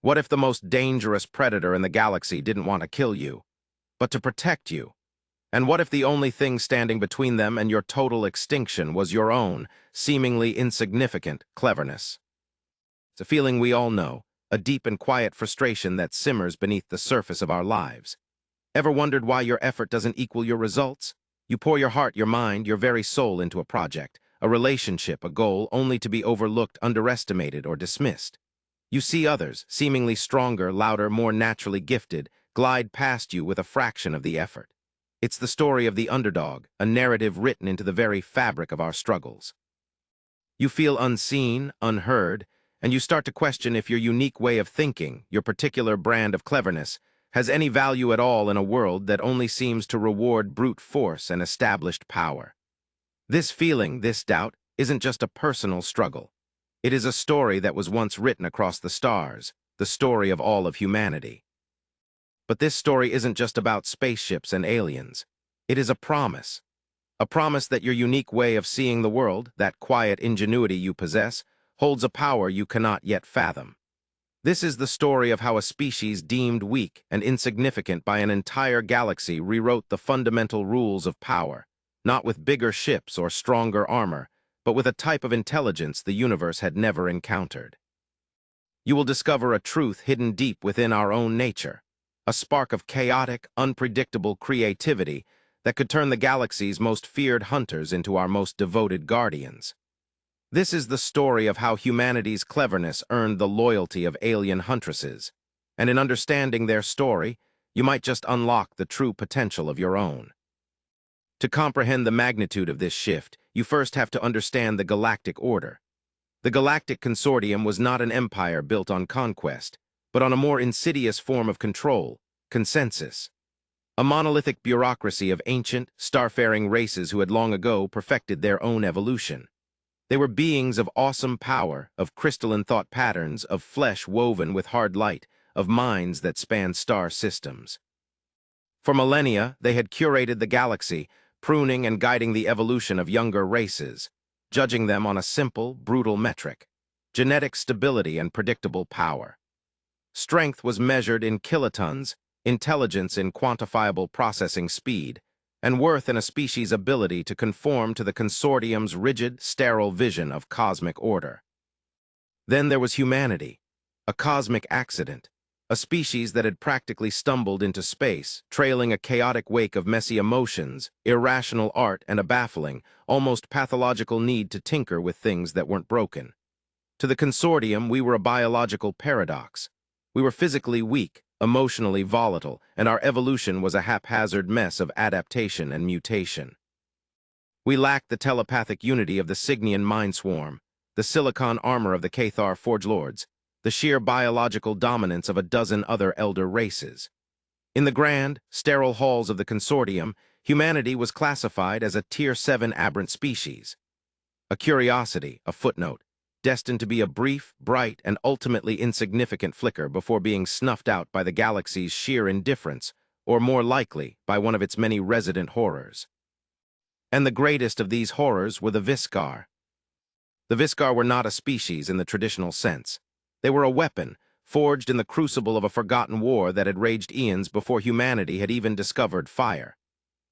What if the most dangerous predator in the galaxy didn't want to kill you, but to protect you? And what if the only thing standing between them and your total extinction was your own, seemingly insignificant cleverness? It's a feeling we all know, a deep and quiet frustration that simmers beneath the surface of our lives. Ever wondered why your effort doesn't equal your results? You pour your heart, your mind, your very soul into a project, a relationship, a goal, only to be overlooked, underestimated, or dismissed. You see others, seemingly stronger, louder, more naturally gifted, glide past you with a fraction of the effort. It's the story of the underdog, a narrative written into the very fabric of our struggles. You feel unseen, unheard, and you start to question if your unique way of thinking, your particular brand of cleverness, has any value at all in a world that only seems to reward brute force and established power. This feeling, this doubt, isn't just a personal struggle. It is a story that was once written across the stars, the story of all of humanity. But this story isn't just about spaceships and aliens. It is a promise that your unique way of seeing the world, that quiet ingenuity you possess, holds a power you cannot yet fathom. This is the story of how a species deemed weak and insignificant by an entire galaxy rewrote the fundamental rules of power, not with bigger ships or stronger armor, but with a type of intelligence the universe had never encountered. You will discover a truth hidden deep within our own nature, a spark of chaotic, unpredictable creativity that could turn the galaxy's most feared hunters into our most devoted guardians. This is the story of how humanity's cleverness earned the loyalty of alien huntresses, and in understanding their story, you might just unlock the true potential of your own. To comprehend the magnitude of this shift, you first have to understand the galactic order. The Galactic Consortium was not an empire built on conquest, but on a more insidious form of control, consensus. A monolithic bureaucracy of ancient, starfaring races who had long ago perfected their own evolution. They were beings of awesome power, of crystalline thought patterns, of flesh woven with hard light, of minds that spanned star systems. For millennia, they had curated the galaxy, pruning and guiding the evolution of younger races, judging them on a simple, brutal metric: genetic stability and predictable power. Strength was measured in kilotons, intelligence in quantifiable processing speed, and worth in a species' ability to conform to the consortium's rigid, sterile vision of cosmic order. Then there was humanity, a cosmic accident, a species that had practically stumbled into space, trailing a chaotic wake of messy emotions, irrational art, and a baffling, almost pathological need to tinker with things that weren't broken. To the consortium, we were a biological paradox. We were physically weak, emotionally volatile, and our evolution was a haphazard mess of adaptation and mutation. We lacked the telepathic unity of the Cygnian mind swarm, the silicon armor of the Cathar Forge Lords, the sheer biological dominance of a dozen other elder races. In the grand, sterile halls of the consortium, humanity was classified as a Tier 7 aberrant species. A curiosity, a footnote, destined to be a brief, bright, and ultimately insignificant flicker before being snuffed out by the galaxy's sheer indifference, or more likely, by one of its many resident horrors. And the greatest of these horrors were the Viscar. The Viscar were not a species in the traditional sense. They were a weapon, forged in the crucible of a forgotten war that had raged eons before humanity had even discovered fire.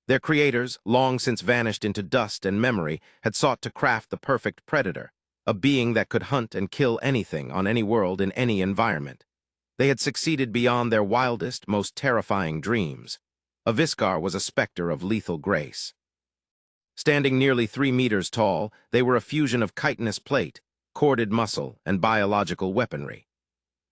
Their creators, long since vanished into dust and memory, had sought to craft the perfect predator, a being that could hunt and kill anything on any world in any environment. They had succeeded beyond their wildest, most terrifying dreams. A Viscar was a specter of lethal grace. Standing nearly 3 meters tall, they were a fusion of chitinous plate, corded muscle, and biological weaponry.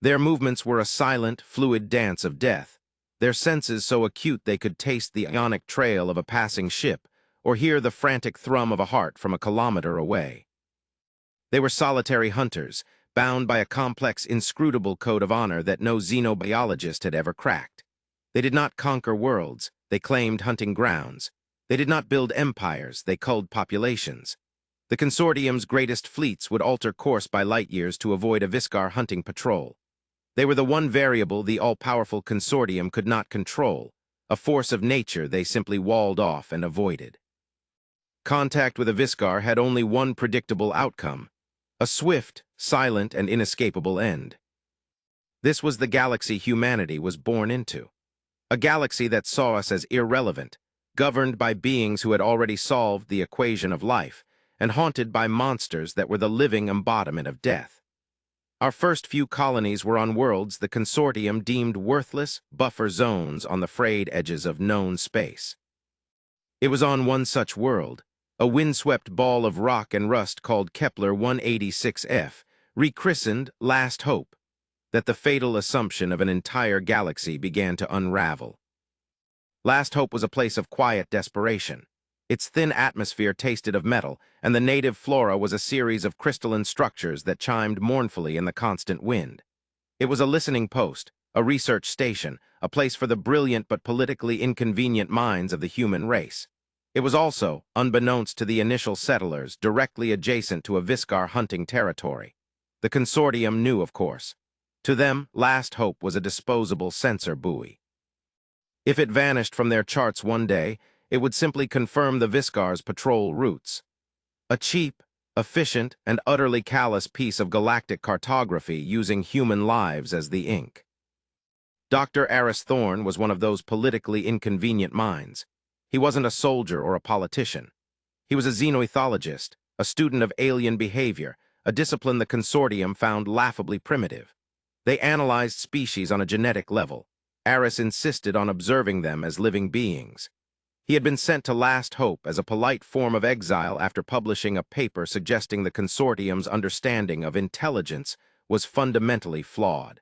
Their movements were a silent, fluid dance of death, their senses so acute they could taste the ionic trail of a passing ship or hear the frantic thrum of a heart from a kilometer away. They were solitary hunters, bound by a complex, inscrutable code of honor that no xenobiologist had ever cracked. They did not conquer worlds, they claimed hunting grounds. They did not build empires, they culled populations. The consortium's greatest fleets would alter course by light years to avoid a Viscar hunting patrol. They were the one variable the all-powerful consortium could not control, a force of nature they simply walled off and avoided. Contact with a Viscar had only one predictable outcome: a swift, silent, and inescapable end. This was the galaxy humanity was born into. A galaxy that saw us as irrelevant, governed by beings who had already solved the equation of life, and haunted by monsters that were the living embodiment of death. Our first few colonies were on worlds the consortium deemed worthless buffer zones on the frayed edges of known space. It was on one such world, a windswept ball of rock and rust called Kepler 186f, rechristened Last Hope, that the fatal assumption of an entire galaxy began to unravel. Last Hope was a place of quiet desperation. Its thin atmosphere tasted of metal, and the native flora was a series of crystalline structures that chimed mournfully in the constant wind. It was a listening post, a research station, a place for the brilliant but politically inconvenient minds of the human race. It was also, unbeknownst to the initial settlers, directly adjacent to a Viscar hunting territory. The consortium knew, of course. To them, Last Hope was a disposable sensor buoy. If it vanished from their charts one day, it would simply confirm the Viscar's patrol routes. A cheap, efficient, and utterly callous piece of galactic cartography using human lives as the ink. Dr. Aris Thorne was one of those politically inconvenient minds. He wasn't a soldier or a politician. He was a xenoethologist, a student of alien behavior, a discipline the consortium found laughably primitive. They analyzed species on a genetic level. Aris insisted on observing them as living beings. He had been sent to Last Hope as a polite form of exile after publishing a paper suggesting the consortium's understanding of intelligence was fundamentally flawed.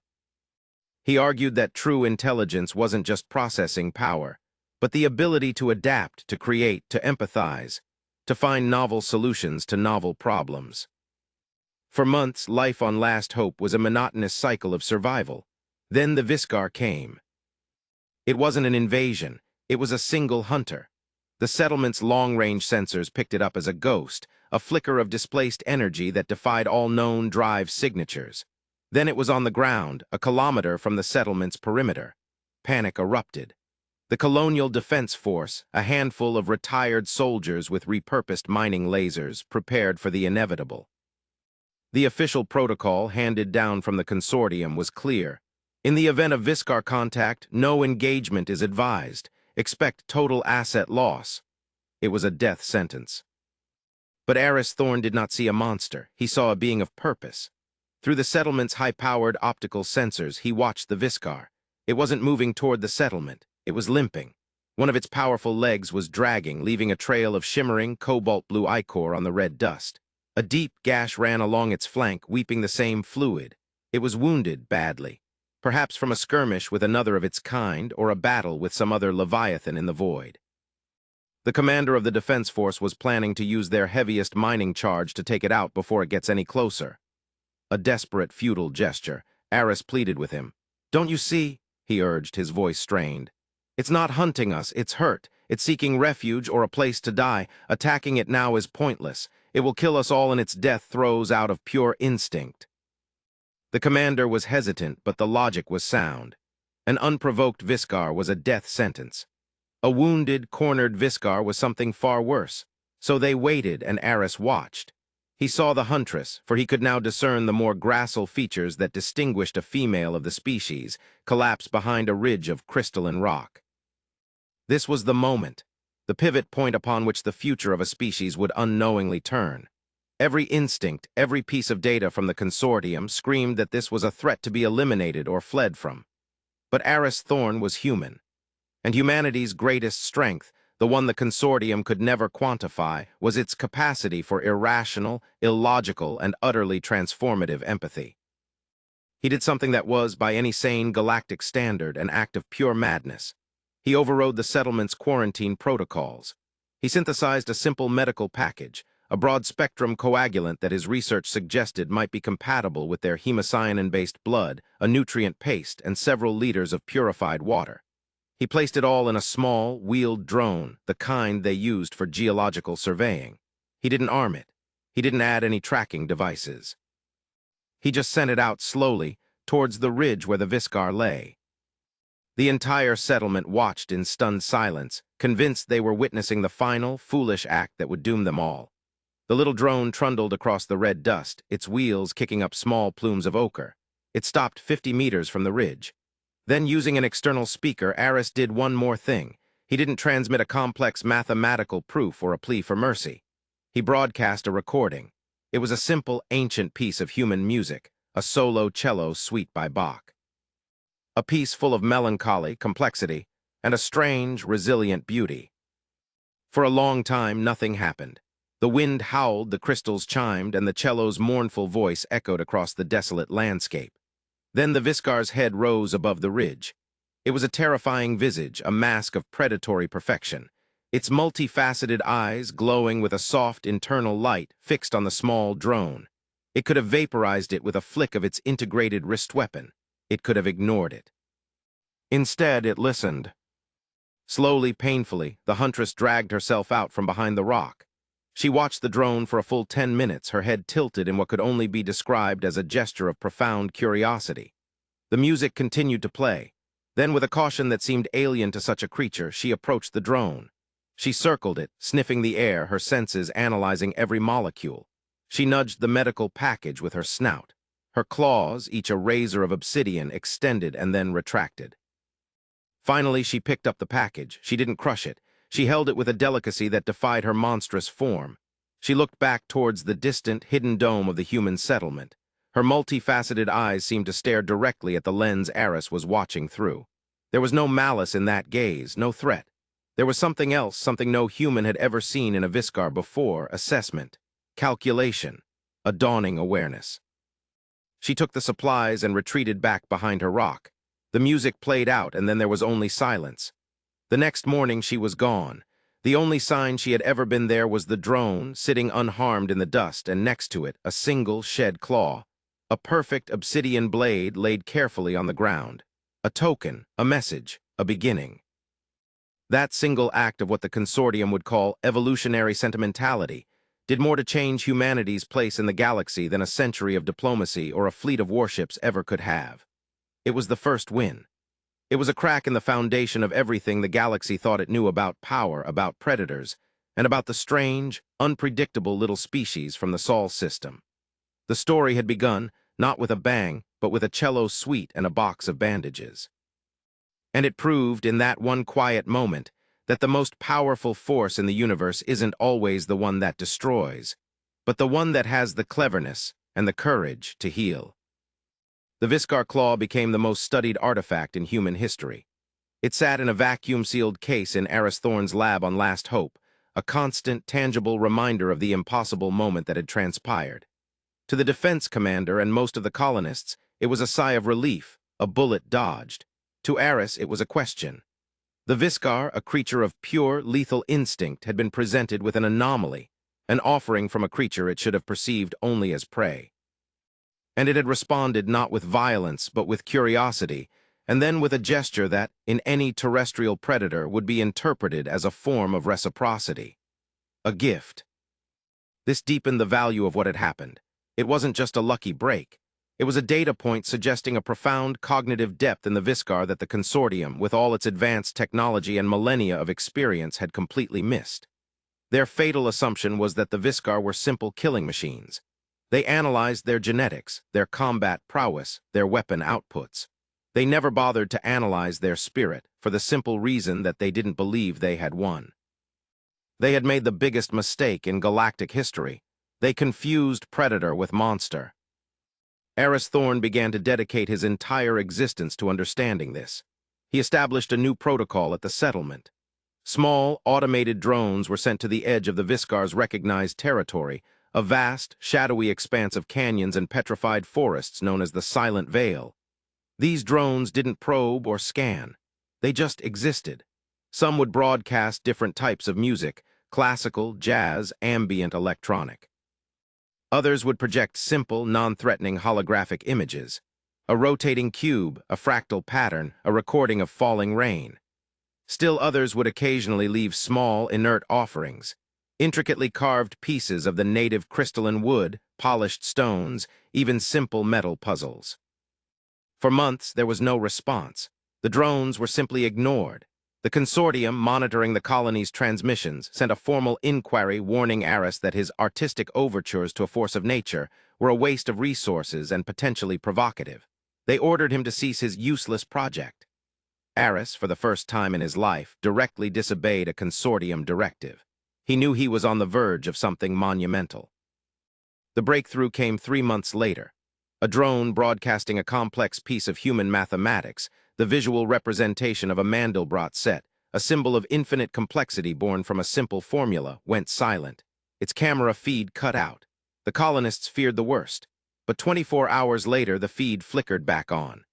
He argued that true intelligence wasn't just processing power, but the ability to adapt, to create, to empathize, to find novel solutions to novel problems. For months, life on Last Hope was a monotonous cycle of survival. Then the Viscar came. It wasn't an invasion. It was a single hunter. The settlement's long-range sensors picked it up as a ghost, a flicker of displaced energy that defied all known drive signatures. Then it was on the ground, a kilometer from the settlement's perimeter. Panic erupted. The Colonial Defense Force, a handful of retired soldiers with repurposed mining lasers, prepared for the inevitable. The official protocol handed down from the consortium was clear. In the event of Viscar contact, no engagement is advised. Expect total asset loss. It was a death sentence. But Aris Thorne did not see a monster. He saw a being of purpose. Through the settlement's high-powered optical sensors, he watched the Viscar. It wasn't moving toward the settlement. It was limping. One of its powerful legs was dragging, leaving a trail of shimmering, cobalt-blue ichor on the red dust. A deep gash ran along its flank, weeping the same fluid. It was wounded badly, perhaps from a skirmish with another of its kind or a battle with some other Leviathan in the void. The commander of the Defense Force was planning to use their heaviest mining charge to take it out before it gets any closer. A desperate, futile gesture. Aris pleaded with him. "Don't you see?" he urged, his voice strained. "It's not hunting us, it's hurt. It's seeking refuge or a place to die. Attacking it now is pointless. It will kill us all in its death throes out of pure instinct." The commander was hesitant, but the logic was sound. An unprovoked Viscar was a death sentence. A wounded, cornered Viscar was something far worse. So they waited, and Aris watched. He saw the Huntress, for he could now discern the more gracile features that distinguished a female of the species, collapse behind a ridge of crystalline rock. This was the moment, the pivot point upon which the future of a species would unknowingly turn. Every instinct, every piece of data from the consortium screamed that this was a threat to be eliminated or fled from. But Aris Thorne was human, and humanity's greatest strength, the one the consortium could never quantify, was its capacity for irrational, illogical, and utterly transformative empathy. He did something that was, by any sane galactic standard, an act of pure madness. He overrode the settlement's quarantine protocols. He synthesized a simple medical package, a broad-spectrum coagulant that his research suggested might be compatible with their hemocyanin-based blood, a nutrient paste, and several liters of purified water. He placed it all in a small, wheeled drone, the kind they used for geological surveying. He didn't arm it. He didn't add any tracking devices. He just sent it out slowly, towards the ridge where the Viscar lay. The entire settlement watched in stunned silence, convinced they were witnessing the final, foolish act that would doom them all. The little drone trundled across the red dust, its wheels kicking up small plumes of ochre. It stopped 50 meters from the ridge. Then, using an external speaker, Aris did one more thing. He didn't transmit a complex mathematical proof or a plea for mercy. He broadcast a recording. It was a simple, ancient piece of human music, a solo cello suite by Bach. A piece full of melancholy, complexity, and a strange, resilient beauty. For a long time, nothing happened. The wind howled, the crystals chimed, and the cello's mournful voice echoed across the desolate landscape. Then the Viscar's head rose above the ridge. It was a terrifying visage, a mask of predatory perfection. Its multifaceted eyes, glowing with a soft internal light, fixed on the small drone. It could have vaporized it with a flick of its integrated wrist weapon. It could have ignored it. Instead, it listened. Slowly, painfully, the huntress dragged herself out from behind the rock. She watched the drone for a full 10 minutes, her head tilted in what could only be described as a gesture of profound curiosity. The music continued to play. Then, with a caution that seemed alien to such a creature, she approached the drone. She circled it, sniffing the air, her senses analyzing every molecule. She nudged the medical package with her snout. Her claws, each a razor of obsidian, extended and then retracted. Finally, she picked up the package. She didn't crush it. She held it with a delicacy that defied her monstrous form. She looked back towards the distant, hidden dome of the human settlement. Her multifaceted eyes seemed to stare directly at the lens Aris was watching through. There was no malice in that gaze, no threat. There was something else, something no human had ever seen in a Viscar before: assessment, calculation, a dawning awareness. She took the supplies and retreated back behind her rock. The music played out, and then there was only silence. The next morning she was gone. The only sign she had ever been there was the drone, sitting unharmed in the dust, and next to it, a single shed claw. A perfect obsidian blade laid carefully on the ground. A token, a message, a beginning. That single act of what the consortium would call evolutionary sentimentality did more to change humanity's place in the galaxy than a century of diplomacy or a fleet of warships ever could have. It was the first win. It was a crack in the foundation of everything the galaxy thought it knew about power, about predators, and about the strange, unpredictable little species from the Sol system. The story had begun, not with a bang, but with a cello suite and a box of bandages. And it proved, in that one quiet moment, that the most powerful force in the universe isn't always the one that destroys, but the one that has the cleverness and the courage to heal. The Viscar Claw became the most studied artifact in human history. It sat in a vacuum-sealed case in Aris Thorne's lab on Last Hope, a constant, tangible reminder of the impossible moment that had transpired. To the defense commander and most of the colonists, it was a sigh of relief, a bullet dodged. To Aris, it was a question. The Viscar, a creature of pure, lethal instinct, had been presented with an anomaly, an offering from a creature it should have perceived only as prey. And it had responded not with violence, but with curiosity, and then with a gesture that, in any terrestrial predator, would be interpreted as a form of reciprocity. A gift. This deepened the value of what had happened. It wasn't just a lucky break. It was a data point suggesting a profound cognitive depth in the Viscar that the consortium, with all its advanced technology and millennia of experience, had completely missed. Their fatal assumption was that the Viscar were simple killing machines. They analyzed their genetics, their combat prowess, their weapon outputs. They never bothered to analyze their spirit, for the simple reason that they didn't believe they had won. They had made the biggest mistake in galactic history. They confused predator with monster. Aris Thorne began to dedicate his entire existence to understanding this. He established a new protocol at the settlement. Small, automated drones were sent to the edge of the Viscar's recognized territory, a vast, shadowy expanse of canyons and petrified forests known as the Silent Veil. These drones didn't probe or scan. They just existed. Some would broadcast different types of music: classical, jazz, ambient electronic. Others would project simple, non-threatening holographic images: a rotating cube, a fractal pattern, a recording of falling rain. Still others would occasionally leave small, inert offerings: intricately carved pieces of the native crystalline wood, polished stones, even simple metal puzzles. For months, there was no response. The drones were simply ignored. The consortium, monitoring the colony's transmissions, sent a formal inquiry warning Aris that his artistic overtures to a force of nature were a waste of resources and potentially provocative. They ordered him to cease his useless project. Aris, for the first time in his life, directly disobeyed a consortium directive. He knew he was on the verge of something monumental. The breakthrough came 3 months later. A drone broadcasting a complex piece of human mathematics, the visual representation of a Mandelbrot set, a symbol of infinite complexity born from a simple formula, went silent. Its camera feed cut out. The colonists feared the worst. But 24 hours later, the feed flickered back on.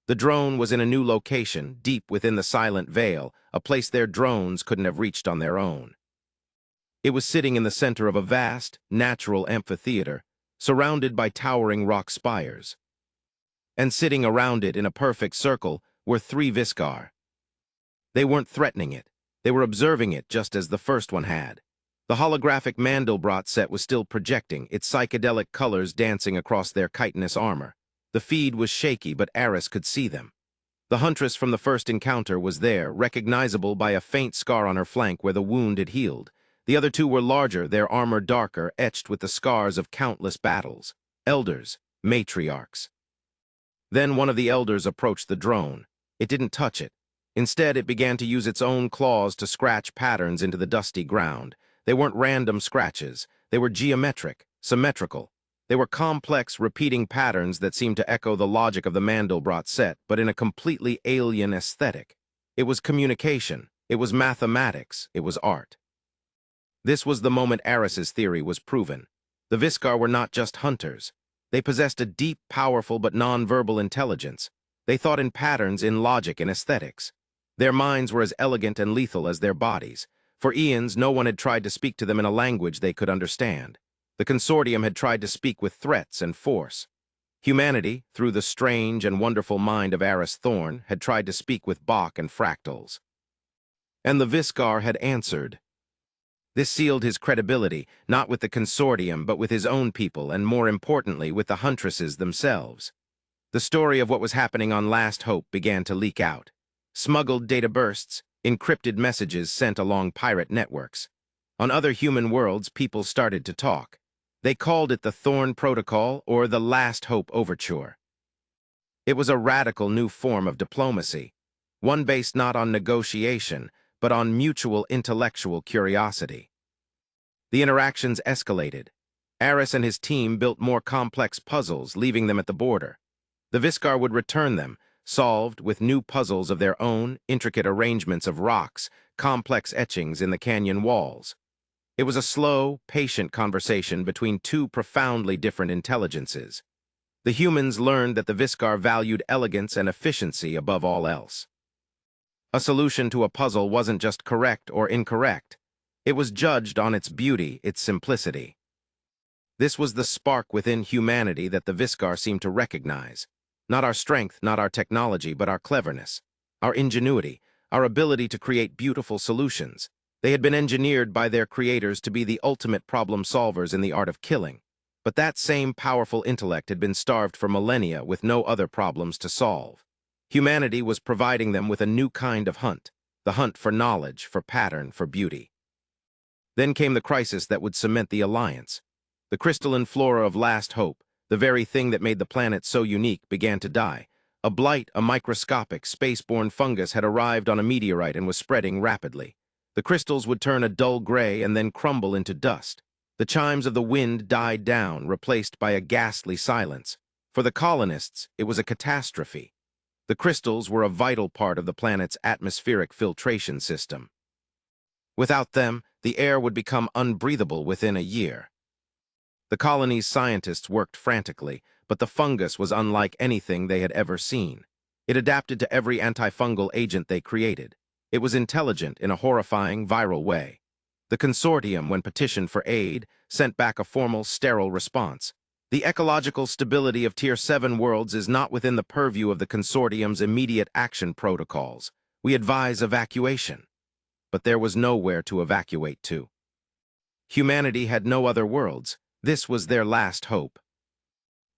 The drone was in a new location, deep within the silent veil, a place their drones couldn't have reached on their own. It was sitting in the center of a vast, natural amphitheater, surrounded by towering rock spires. And sitting around it in a perfect circle were 3 Viscar. They weren't threatening it. They were observing it just as the first one had. The holographic Mandelbrot set was still projecting, its psychedelic colors dancing across their chitinous armor. The feed was shaky, but Aris could see them. The Huntress from the first encounter was there, recognizable by a faint scar on her flank where the wound had healed. The other 2 were larger, their armor darker, etched with the scars of countless battles. Elders, matriarchs. Then one of the elders approached the drone. It didn't touch it. Instead, it began to use its own claws to scratch patterns into the dusty ground. They weren't random scratches. They were geometric, symmetrical. They were complex, repeating patterns that seemed to echo the logic of the Mandelbrot set, but in a completely alien aesthetic. It was communication. It was mathematics. It was art. This was the moment Aris's theory was proven. The Viscar were not just hunters. They possessed a deep, powerful, but non-verbal intelligence. They thought in patterns, in logic, and aesthetics. Their minds were as elegant and lethal as their bodies. For eons, no one had tried to speak to them in a language they could understand. The consortium had tried to speak with threats and force. Humanity, through the strange and wonderful mind of Aris Thorn, had tried to speak with Bach and fractals. And the Viscar had answered. This sealed his credibility, not with the consortium, but with his own people, and more importantly, with the Huntresses themselves. The story of what was happening on Last Hope began to leak out. Smuggled data bursts, encrypted messages sent along pirate networks. On other human worlds, people started to talk. They called it the Thorn Protocol or the Last Hope Overture. It was a radical new form of diplomacy, one based not on negotiation, but on mutual intellectual curiosity. The interactions escalated. Aris and his team built more complex puzzles, leaving them at the border. The Viscar would return them, solved with new puzzles of their own, intricate arrangements of rocks, complex etchings in the canyon walls. It was a slow, patient conversation between 2 profoundly different intelligences. The humans learned that the Viscar valued elegance and efficiency above all else. A solution to a puzzle wasn't just correct or incorrect. It was judged on its beauty, its simplicity. This was the spark within humanity that the Viscar seemed to recognize. Not our strength, not our technology, but our cleverness, our ingenuity, our ability to create beautiful solutions. They had been engineered by their creators to be the ultimate problem solvers in the art of killing. But that same powerful intellect had been starved for millennia with no other problems to solve. Humanity was providing them with a new kind of hunt, the hunt for knowledge, for pattern, for beauty. Then came the crisis that would cement the alliance. The crystalline flora of Last Hope, the very thing that made the planet so unique, began to die. A blight, a microscopic, space-borne fungus had arrived on a meteorite and was spreading rapidly. The crystals would turn a dull gray and then crumble into dust. The chimes of the wind died down, replaced by a ghastly silence. For the colonists, it was a catastrophe. The crystals were a vital part of the planet's atmospheric filtration system. Without them, the air would become unbreathable within a year. The colony's scientists worked frantically, but the fungus was unlike anything they had ever seen. It adapted to every antifungal agent they created. It was intelligent in a horrifying, viral way. The consortium, when petitioned for aid, sent back a formal, sterile response. The ecological stability of Tier 7 worlds is not within the purview of the consortium's immediate action protocols. We advise evacuation. But there was nowhere to evacuate to. Humanity had no other worlds. This was their last hope.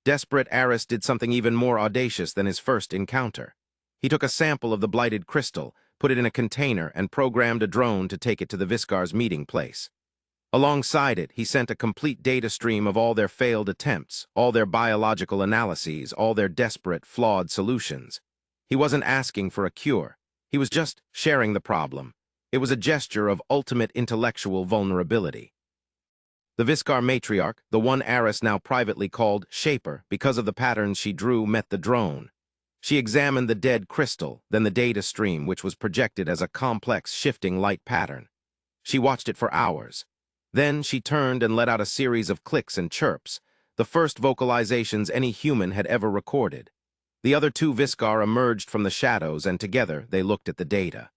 Desperate Aris did something even more audacious than his first encounter. He took a sample of the blighted crystal, put it in a container, and programmed a drone to take it to the Viscar's meeting place. Alongside it, he sent a complete data stream of all their failed attempts, all their biological analyses, all their desperate, flawed solutions. He wasn't asking for a cure. He was just sharing the problem. It was a gesture of ultimate intellectual vulnerability. The Viscar matriarch, the one Eris now privately called Shaper because of the patterns she drew, met the drone. She examined the dead crystal, then the data stream, which was projected as a complex, shifting light pattern. She watched it for hours. Then she turned and let out a series of clicks and chirps, the first vocalizations any human had ever recorded. The other two Viscar emerged from the shadows, and together they looked at the data.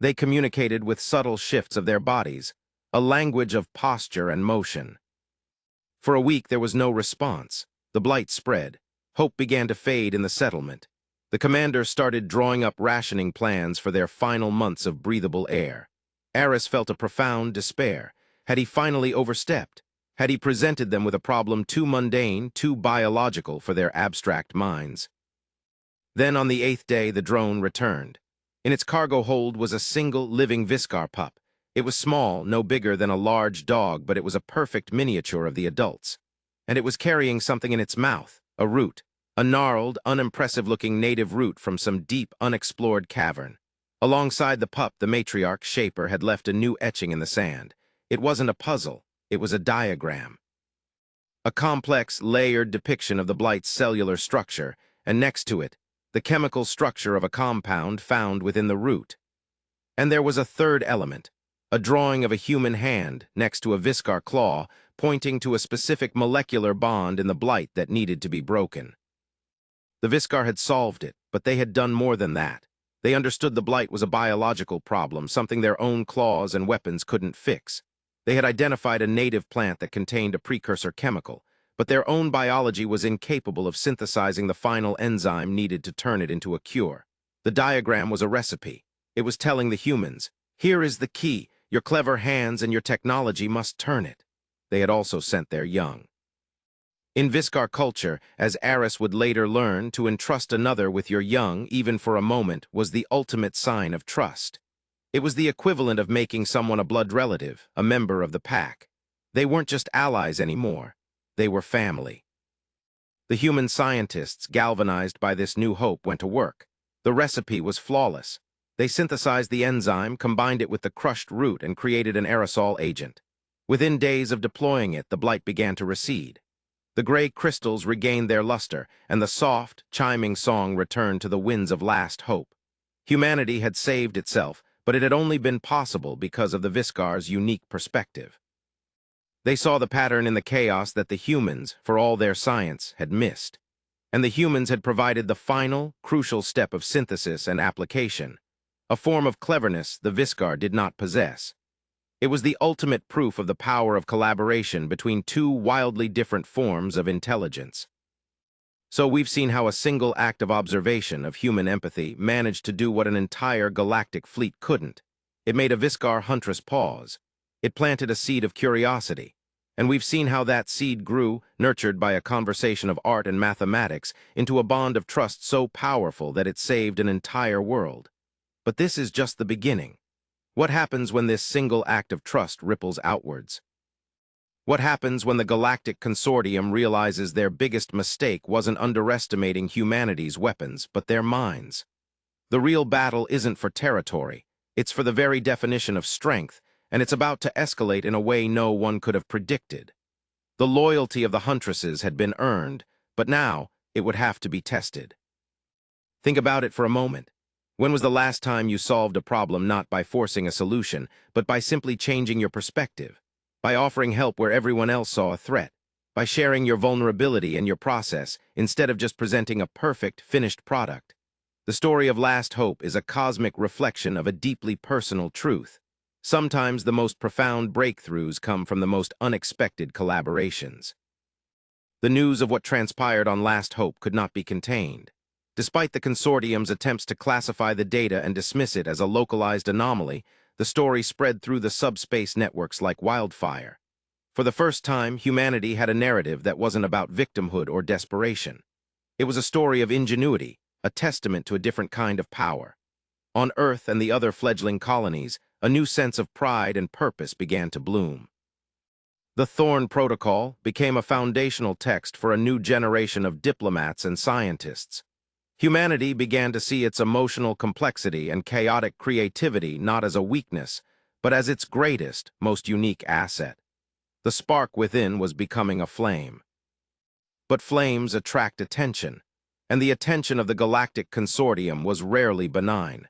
They communicated with subtle shifts of their bodies, a language of posture and motion. For a week there was no response. The blight spread. Hope began to fade in the settlement. The commanders started drawing up rationing plans for their final months of breathable air. Eris felt a profound despair. Had he finally overstepped? Had he presented them with a problem too mundane, too biological for their abstract minds? Then on the 8th day, the drone returned. In its cargo hold was a single living Viscar pup. It was small, no bigger than a large dog, but it was a perfect miniature of the adults. And it was carrying something in its mouth, a root, a gnarled, unimpressive-looking native root from some deep, unexplored cavern. Alongside the pup, the matriarch, Shaper, had left a new etching in the sand. It wasn't a puzzle, it was a diagram. A complex, layered depiction of the blight's cellular structure, and next to it, the chemical structure of a compound found within the root. And there was a third element, a drawing of a human hand next to a Viscar claw, pointing to a specific molecular bond in the blight that needed to be broken. The Viscar had solved it, but they had done more than that. They understood the blight was a biological problem, something their own claws and weapons couldn't fix. They had identified a native plant that contained a precursor chemical, but their own biology was incapable of synthesizing the final enzyme needed to turn it into a cure. The diagram was a recipe. It was telling the humans, here is the key, your clever hands and your technology must turn it. They had also sent their young. In Viscar culture, as Eris would later learn, to entrust another with your young, even for a moment, was the ultimate sign of trust. It was the equivalent of making someone a blood relative, a member of the pack. They weren't just allies anymore. They were family. The human scientists, galvanized by this new hope, went to work. The recipe was flawless. They synthesized the enzyme, combined it with the crushed root, and created an aerosol agent. Within days of deploying it, the blight began to recede. The gray crystals regained their luster, and the soft, chiming song returned to the winds of last hope. Humanity had saved itself, but it had only been possible because of the Viscar's unique perspective. They saw the pattern in the chaos that the humans, for all their science, had missed. And the humans had provided the final, crucial step of synthesis and application, a form of cleverness the Viscar did not possess. It was the ultimate proof of the power of collaboration between two wildly different forms of intelligence. So we've seen how a single act of observation, of human empathy, managed to do what an entire galactic fleet couldn't. It made a Viscar Huntress pause. It planted a seed of curiosity. And we've seen how that seed grew, nurtured by a conversation of art and mathematics, into a bond of trust so powerful that it saved an entire world. But this is just the beginning. What happens when this single act of trust ripples outwards? What happens when the Galactic Consortium realizes their biggest mistake wasn't underestimating humanity's weapons, but their minds? The real battle isn't for territory. It's for the very definition of strength, and it's about to escalate in a way no one could have predicted. The loyalty of the Huntresses had been earned, but now it would have to be tested. Think about it for a moment. When was the last time you solved a problem not by forcing a solution, but by simply changing your perspective? By offering help where everyone else saw a threat? By sharing your vulnerability and your process, instead of just presenting a perfect, finished product? The story of Last Hope is a cosmic reflection of a deeply personal truth. Sometimes the most profound breakthroughs come from the most unexpected collaborations. The news of what transpired on Last Hope could not be contained. Despite the consortium's attempts to classify the data and dismiss it as a localized anomaly, the story spread through the subspace networks like wildfire. For the first time, humanity had a narrative that wasn't about victimhood or desperation. It was a story of ingenuity, a testament to a different kind of power. On Earth and the other fledgling colonies, a new sense of pride and purpose began to bloom. The Thorn Protocol became a foundational text for a new generation of diplomats and scientists. Humanity began to see its emotional complexity and chaotic creativity not as a weakness, but as its greatest, most unique asset. The spark within was becoming a flame. But flames attract attention, and the attention of the Galactic Consortium was rarely benign.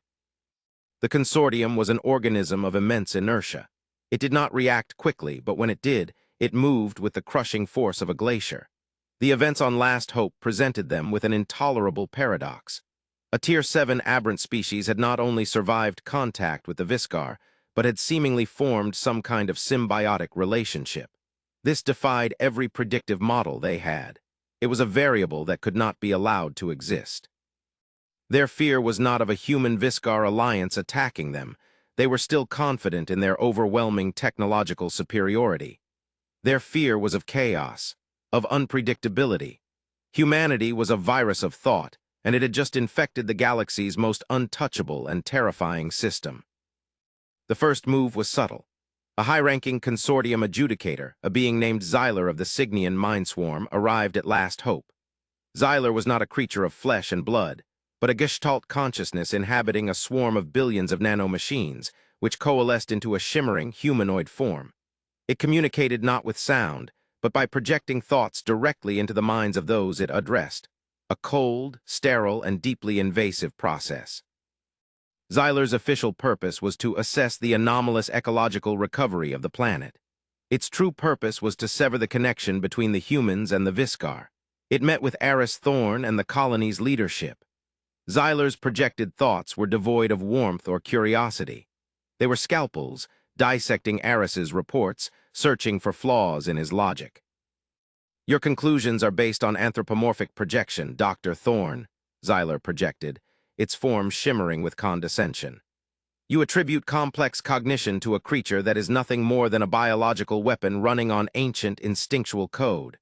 The Consortium was an organism of immense inertia. It did not react quickly, but when it did, it moved with the crushing force of a glacier. The events on Last Hope presented them with an intolerable paradox. A Tier 7 aberrant species had not only survived contact with the Viscar, but had seemingly formed some kind of symbiotic relationship. This defied every predictive model they had. It was a variable that could not be allowed to exist. Their fear was not of a human-Viscar alliance attacking them. They were still confident in their overwhelming technological superiority. Their fear was of chaos, of unpredictability. Humanity was a virus of thought, and it had just infected the galaxy's most untouchable and terrifying system. The first move was subtle. A high-ranking consortium adjudicator, a being named Xyler of the Cygnian Mindswarm, arrived at Last Hope. Xyler was not a creature of flesh and blood, but a Gestalt consciousness inhabiting a swarm of billions of nanomachines, which coalesced into a shimmering, humanoid form. It communicated not with sound, but by projecting thoughts directly into the minds of those it addressed. A cold, sterile, and deeply invasive process. Xyler's official purpose was to assess the anomalous ecological recovery of the planet. Its true purpose was to sever the connection between the humans and the Viscar. It met with Eris Thorn and the colony's leadership. Xyler's projected thoughts were devoid of warmth or curiosity. They were scalpels, dissecting Eris's reports, searching for flaws in his logic. "Your conclusions are based on anthropomorphic projection, Dr. Thorn," Xyler projected, its form shimmering with condescension. "You attribute complex cognition to a creature that is nothing more than a biological weapon running on ancient instinctual code.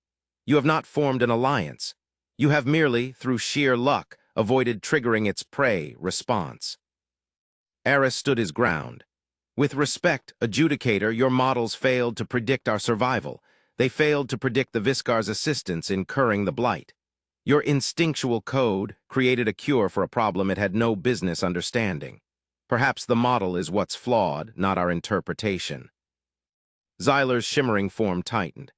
You have not formed an alliance. You have merely, through sheer luck, avoided triggering its prey response." Eris stood his ground. "With respect, adjudicator, your models failed to predict our survival. They failed to predict the Viscar's assistance in curing the blight. Your instinctual code created a cure for a problem it had no business understanding. Perhaps the model is what's flawed, not our interpretation." Xyler's shimmering form tightened.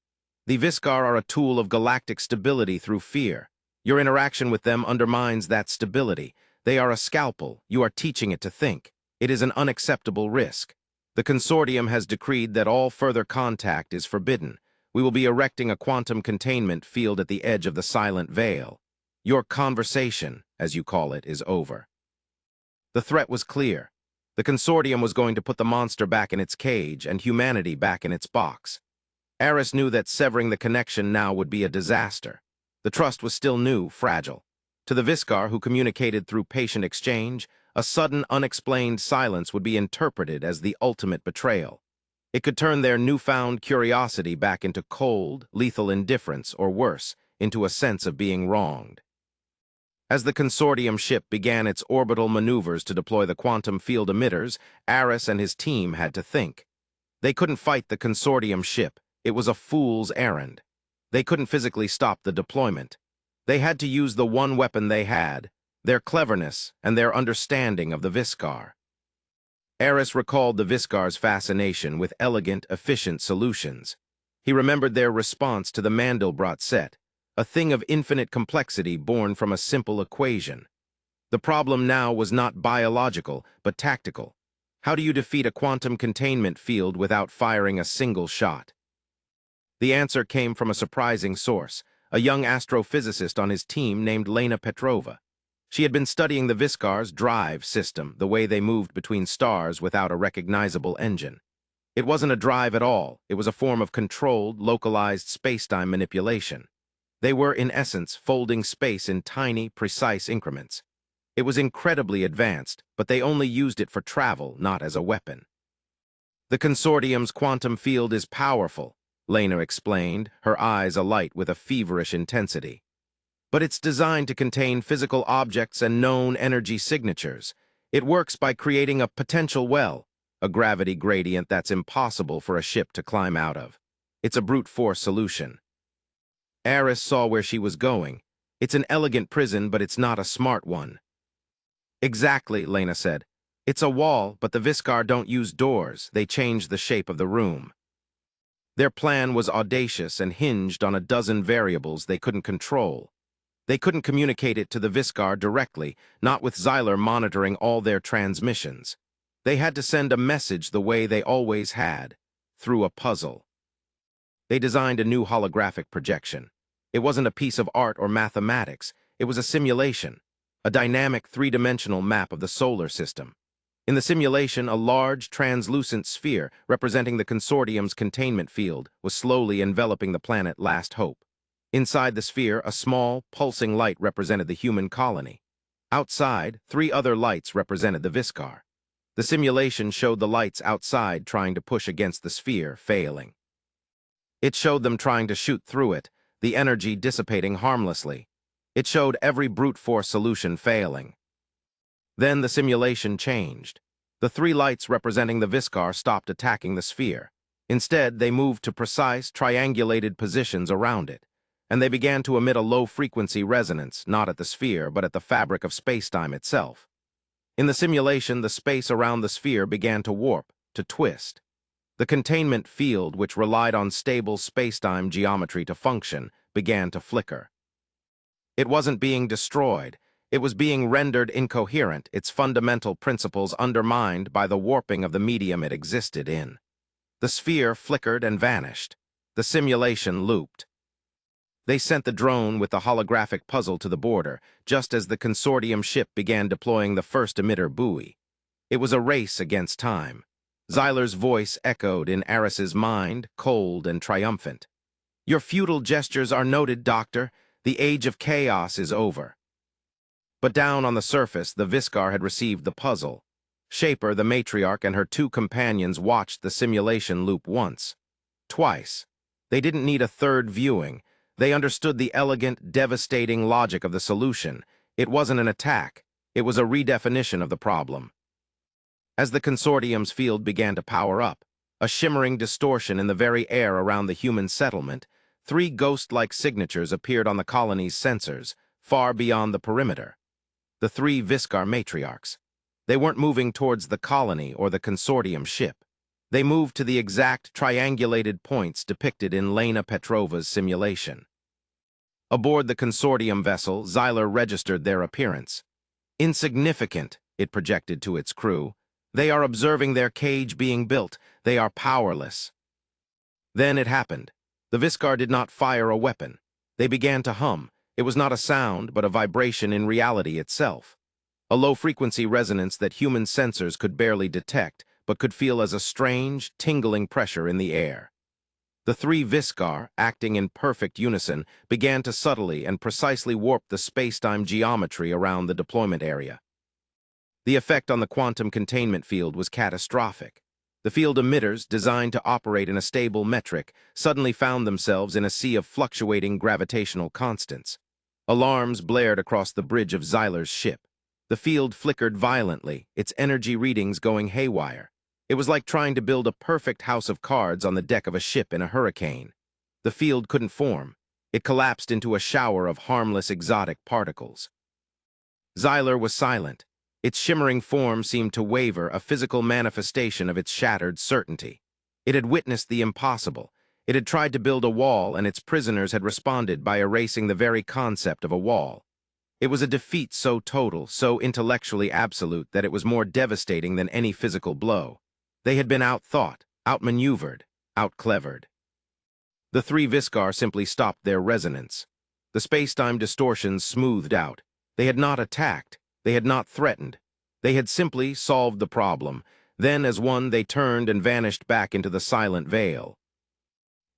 "The Viscar are a tool of galactic stability through fear. Your interaction with them undermines that stability. They are a scalpel. You are teaching it to think. It is an unacceptable risk. The Consortium has decreed that all further contact is forbidden. We will be erecting a quantum containment field at the edge of the Silent Veil. Your conversation, as you call it, is over." The threat was clear. The Consortium was going to put the monster back in its cage and humanity back in its box. Eris knew that severing the connection now would be a disaster. The trust was still new, fragile. To the Viscar, who communicated through patient exchange, a sudden, unexplained silence would be interpreted as the ultimate betrayal. It could turn their newfound curiosity back into cold, lethal indifference, or worse, into a sense of being wronged. As the Consortium ship began its orbital maneuvers to deploy the quantum field emitters, Eris and his team had to think. They couldn't fight the Consortium ship. It was a fool's errand. They couldn't physically stop the deployment. They had to use the one weapon they had, their cleverness and their understanding of the Viscar. Eris recalled the Viscar's fascination with elegant, efficient solutions. He remembered their response to the Mandelbrot set, a thing of infinite complexity born from a simple equation. The problem now was not biological, but tactical. How do you defeat a quantum containment field without firing a single shot? The answer came from a surprising source, a young astrophysicist on his team named Lena Petrova. She had been studying the Viscar's drive system, the way they moved between stars without a recognizable engine. It wasn't a drive at all. It was a form of controlled, localized space-time manipulation. They were, in essence, folding space in tiny, precise increments. It was incredibly advanced, but they only used it for travel, not as a weapon. "The Consortium's quantum field is powerful," Lena explained, her eyes alight with a feverish intensity. "But it's designed to contain physical objects and known energy signatures. It works by creating a potential well, a gravity gradient that's impossible for a ship to climb out of. It's a brute force solution. Aris saw where she was going. It's an elegant prison, but it's not a smart one. Exactly, Lena said. It's a wall, but the Viscar don't use doors. They change the shape of the room. Their plan was audacious and hinged on a dozen variables they couldn't control. They couldn't communicate it to the Viscar directly, not with Xyler monitoring all their transmissions. They had to send a message the way they always had, through a puzzle. They designed a new holographic projection. It wasn't a piece of art or mathematics. It was a simulation, a dynamic three-dimensional map of the solar system. In the simulation, a large, translucent sphere representing the consortium's containment field was slowly enveloping the planet Last Hope. Inside the sphere, a small, pulsing light represented the human colony. Outside, 3 other lights represented the Viscar. The simulation showed the lights outside trying to push against the sphere, failing. It showed them trying to shoot through it, the energy dissipating harmlessly. It showed every brute force solution failing. Then the simulation changed. The 3 lights representing the Viscar stopped attacking the sphere. Instead, they moved to precise, triangulated positions around it, and they began to emit a low-frequency resonance, not at the sphere, but at the fabric of spacetime itself. In the simulation, the space around the sphere began to warp, to twist. The containment field, which relied on stable spacetime geometry to function, began to flicker. It wasn't being destroyed. It was being rendered incoherent, its fundamental principles undermined by the warping of the medium it existed in. The sphere flickered and vanished. The simulation looped. They sent the drone with the holographic puzzle to the border, just as the consortium ship began deploying the first emitter buoy. It was a race against time. Xyler's voice echoed in Aris's mind, cold and triumphant. "Your futile gestures are noted, Doctor. The age of chaos is over." But down on the surface, the Viscar had received the puzzle. Shaper, the matriarch, and her 2 companions watched the simulation loop once. Twice. They didn't need a third viewing. They understood the elegant, devastating logic of the solution. It wasn't an attack. It was a redefinition of the problem. As the consortium's field began to power up, a shimmering distortion in the very air around the human settlement, 3 ghost-like signatures appeared on the colony's sensors, far beyond the perimeter. The 3 Viscar matriarchs. They weren't moving towards the colony or the consortium ship. They moved to the exact triangulated points depicted in Lena Petrova's simulation. Aboard the consortium vessel, Xyler registered their appearance. "Insignificant," it projected to its crew. "They are observing their cage being built. They are powerless." Then it happened. The Viscar did not fire a weapon. They began to hum. It was not a sound, but a vibration in reality itself. A low-frequency resonance that human sensors could barely detect, but could feel as a strange, tingling pressure in the air. The 3 Viscar, acting in perfect unison, began to subtly and precisely warp the spacetime geometry around the deployment area. The effect on the quantum containment field was catastrophic. The field emitters, designed to operate in a stable metric, suddenly found themselves in a sea of fluctuating gravitational constants. Alarms blared across the bridge of Xyler's ship. The field flickered violently, its energy readings going haywire. It was like trying to build a perfect house of cards on the deck of a ship in a hurricane. The field couldn't form. It collapsed into a shower of harmless exotic particles. Xyler was silent. Its shimmering form seemed to waver, a physical manifestation of its shattered certainty. It had witnessed the impossible. It had tried to build a wall, and its prisoners had responded by erasing the very concept of a wall. It was a defeat so total, so intellectually absolute, that it was more devastating than any physical blow. They had been outthought, outmaneuvered, outclevered. The 3 Viscar simply stopped their resonance. The spacetime distortions smoothed out. They had not attacked. They had not threatened. They had simply solved the problem. Then, as one, they turned and vanished back into the silent veil.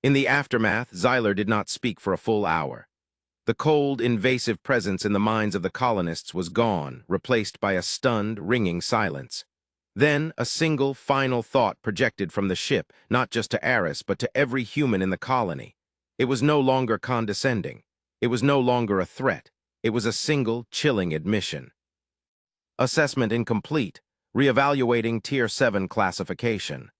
In the aftermath, Xyler did not speak for a full hour. The cold, invasive presence in the minds of the colonists was gone, replaced by a stunned, ringing silence. Then, a single, final thought projected from the ship, not just to Aris, but to every human in the colony. It was no longer condescending. It was no longer a threat. It was a single, chilling admission. "Assessment incomplete. reevaluating Tier 7 classification.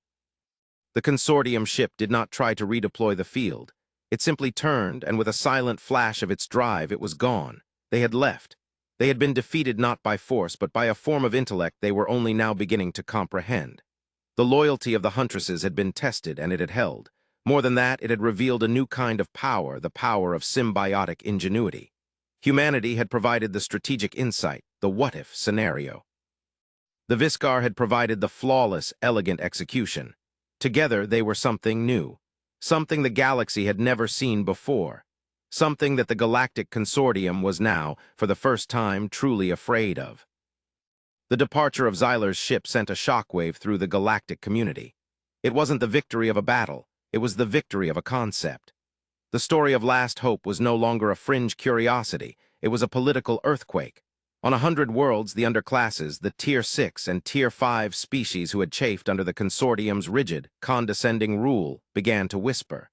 The consortium ship did not try to redeploy the field. It simply turned, and with a silent flash of its drive, it was gone. They had left. They had been defeated not by force, but by a form of intellect they were only now beginning to comprehend. The loyalty of the Huntresses had been tested, and it had held. More than that, it had revealed a new kind of power, the power of symbiotic ingenuity. Humanity had provided the strategic insight, the what-if scenario. The Viscar had provided the flawless, elegant execution. Together, they were something new, something the galaxy had never seen before, something that the Galactic Consortium was now, for the first time, truly afraid of. The departure of Xyler's ship sent a shockwave through the galactic community. It wasn't the victory of a battle, it was the victory of a concept. The story of Last Hope was no longer a fringe curiosity, it was a political earthquake. On 100 worlds, the underclasses, the Tier 6 and Tier 5 species who had chafed under the consortium's rigid, condescending rule, began to whisper.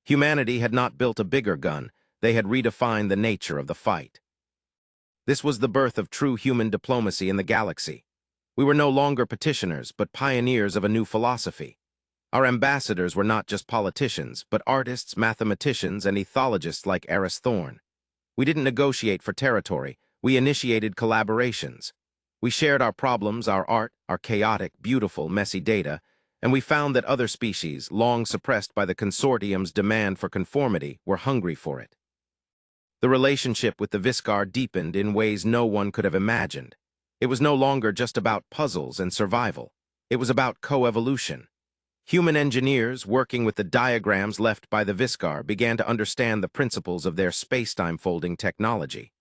Humanity had not built a bigger gun, they had redefined the nature of the fight. This was the birth of true human diplomacy in the galaxy. We were no longer petitioners, but pioneers of a new philosophy. Our ambassadors were not just politicians, but artists, mathematicians, and ethologists like Eris Thorne. We didn't negotiate for territory, we initiated collaborations. We shared our problems, our art, our chaotic, beautiful, messy data, and we found that other species, long suppressed by the consortium's demand for conformity, were hungry for it. The relationship with the Viscar deepened in ways no one could have imagined. It was no longer just about puzzles and survival. It was about coevolution. Human engineers, working with the diagrams left by the Viscar, began to understand the principles of their space-time folding technology.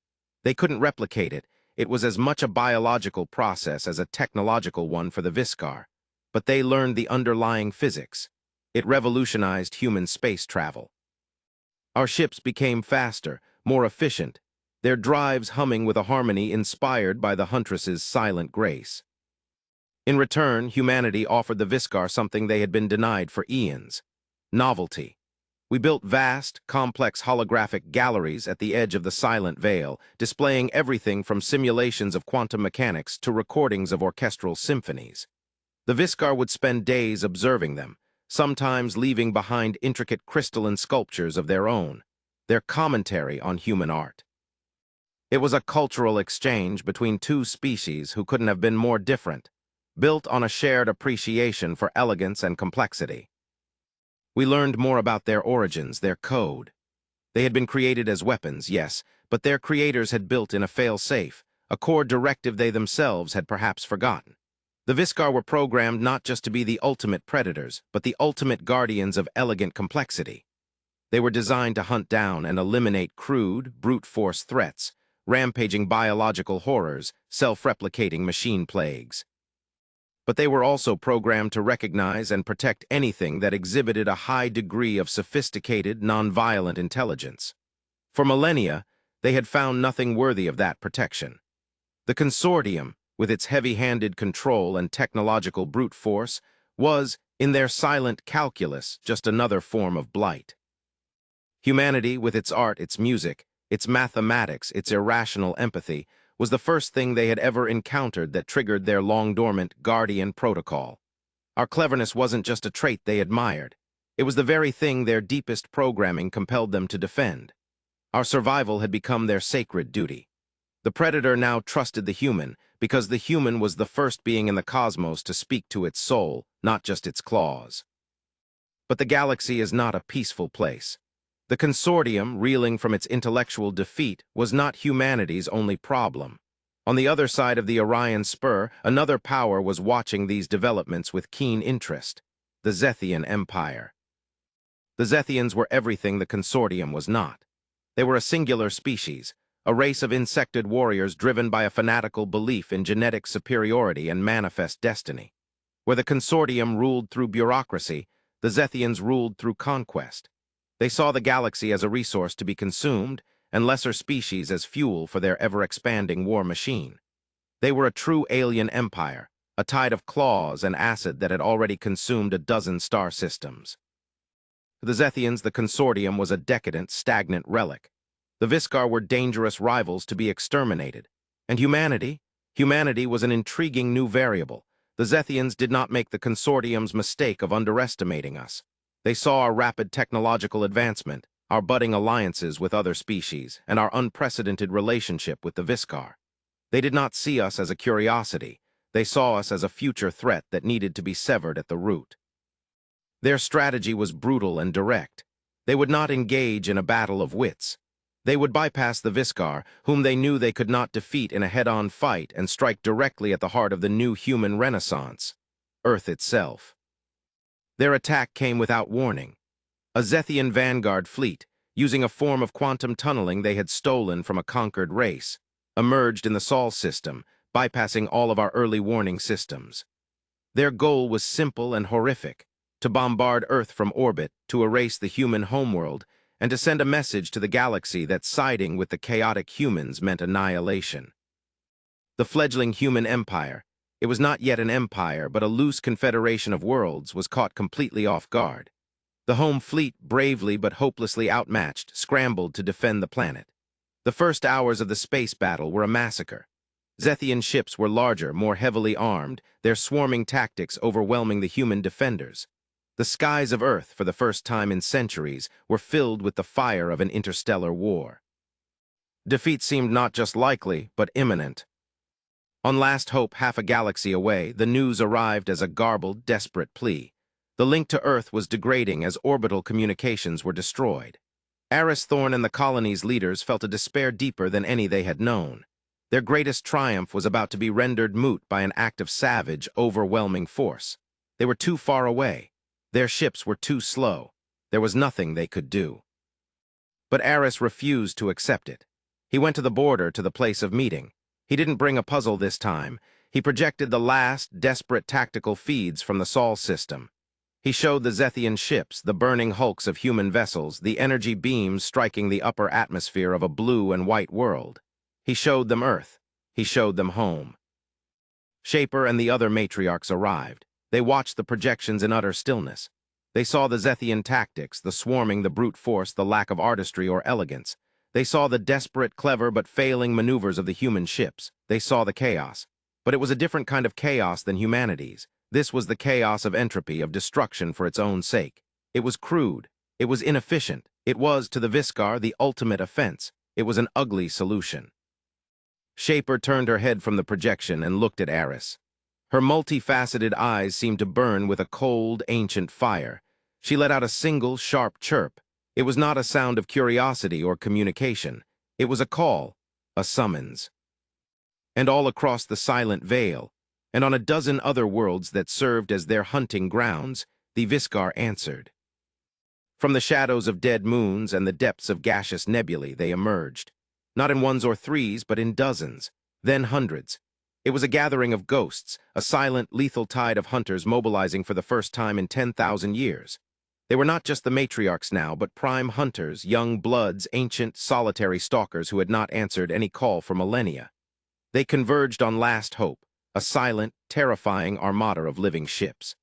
They couldn't replicate it. It was as much a biological process as a technological one for the Viscar. But they learned the underlying physics. It revolutionized human space travel. Our ships became faster, more efficient, their drives humming with a harmony inspired by the Huntresses' silent grace. In return, humanity offered the Viscar something they had been denied for eons: novelty. We built vast, complex holographic galleries at the edge of the silent veil, displaying everything from simulations of quantum mechanics to recordings of orchestral symphonies. The Viscar would spend days observing them, sometimes leaving behind intricate crystalline sculptures of their own, their commentary on human art. It was a cultural exchange between two species who couldn't have been more different, built on a shared appreciation for elegance and complexity. We learned more about their origins, their code. They had been created as weapons, yes, but their creators had built in a fail-safe, a core directive they themselves had perhaps forgotten. The Viscar were programmed not just to be the ultimate predators, but the ultimate guardians of elegant complexity. They were designed to hunt down and eliminate crude, brute force threats, rampaging biological horrors, self-replicating machine plagues. But they were also programmed to recognize and protect anything that exhibited a high degree of sophisticated, nonviolent intelligence. For millennia, they had found nothing worthy of that protection. The consortium, with its heavy-handed control and technological brute force, was, in their silent calculus, just another form of blight. Humanity, with its art, its music, its mathematics, its irrational empathy, was the first thing they had ever encountered that triggered their long-dormant guardian protocol. Our cleverness wasn't just a trait they admired. It was the very thing their deepest programming compelled them to defend. Our survival had become their sacred duty. The predator now trusted the human, because the human was the first being in the cosmos to speak to its soul, not just its claws. But the galaxy is not a peaceful place. The consortium, reeling from its intellectual defeat, was not humanity's only problem. On the other side of the Orion Spur, another power was watching these developments with keen interest: the Zethian Empire. The Zethians were everything the consortium was not. They were a singular species, a race of insected warriors driven by a fanatical belief in genetic superiority and manifest destiny. Where the consortium ruled through bureaucracy, the Zethians ruled through conquest. They saw the galaxy as a resource to be consumed, and lesser species as fuel for their ever-expanding war machine. They were a true alien empire, a tide of claws and acid that had already consumed a dozen star systems. For the Zethians, the consortium was a decadent, stagnant relic. The Viscar were dangerous rivals to be exterminated, and humanity, Humanity was an intriguing new variable. The Zethians did not make the consortium's mistake of underestimating us. They saw our rapid technological advancement, our budding alliances with other species, and our unprecedented relationship with the Viscar. They did not see us as a curiosity. They saw us as a future threat that needed to be severed at the root. Their strategy was brutal and direct. They would not engage in a battle of wits. They would bypass the Viscar, whom they knew they could not defeat in a head-on fight, and strike directly at the heart of the new human renaissance, Earth itself. Their attack came without warning. A Zethian vanguard fleet, using a form of quantum tunneling they had stolen from a conquered race, emerged in the Sol system, bypassing all of our early warning systems. Their goal was simple and horrific: to bombard Earth from orbit, to erase the human homeworld, and to send a message to the galaxy that siding with the chaotic humans meant annihilation. The fledgling human empire, it was not yet an empire but a loose confederation of worlds, was caught completely off guard. The home fleet, bravely but hopelessly outmatched, scrambled to defend the planet. The first hours of the space battle were a massacre. Zethian ships were larger, more heavily armed, their swarming tactics overwhelming the human defenders. The skies of Earth, for the first time in centuries, were filled with the fire of an interstellar war. Defeat seemed not just likely, but imminent. On last hope, half a galaxy away, the news arrived as a garbled, desperate plea. The link to Earth was degrading as orbital communications were destroyed. Aris Thorn and the colony's leaders felt a despair deeper than any they had known. Their greatest triumph was about to be rendered moot by an act of savage, overwhelming force. They were too far away. Their ships were too slow. There was nothing they could do. But Aris refused to accept it. He went to the border, to the place of meeting. He didn't bring a puzzle this time. He projected the last, desperate tactical feeds from the Sol system. He showed the Zethian ships, the burning hulks of human vessels, the energy beams striking the upper atmosphere of a blue and white world. He showed them Earth. He showed them home. Shaper and the other matriarchs arrived. They watched the projections in utter stillness. They saw the Zethian tactics, the swarming, the brute force, the lack of artistry or elegance. They saw the desperate, clever, but failing maneuvers of the human ships. They saw the chaos. But it was a different kind of chaos than humanity's. This was the chaos of entropy, of destruction for its own sake. It was crude. It was inefficient. It was, to the Viscar, the ultimate offense. It was an ugly solution. Shaper turned her head from the projection and looked at Aris. Her multifaceted eyes seemed to burn with a cold, ancient fire. She let out a single, sharp chirp. It was not a sound of curiosity or communication. It was a call, a summons. And all across the silent veil, and on a dozen other worlds that served as their hunting grounds, the Viscar answered. From the shadows of dead moons and the depths of gaseous nebulae they emerged. Not in ones or threes, but in dozens, then hundreds. It was a gathering of ghosts, a silent, lethal tide of hunters mobilizing for the first time in 10,000 years. They were not just the matriarchs now, but prime hunters, young bloods, ancient, solitary stalkers who had not answered any call for millennia. They converged on last hope, a silent, terrifying armada of living ships.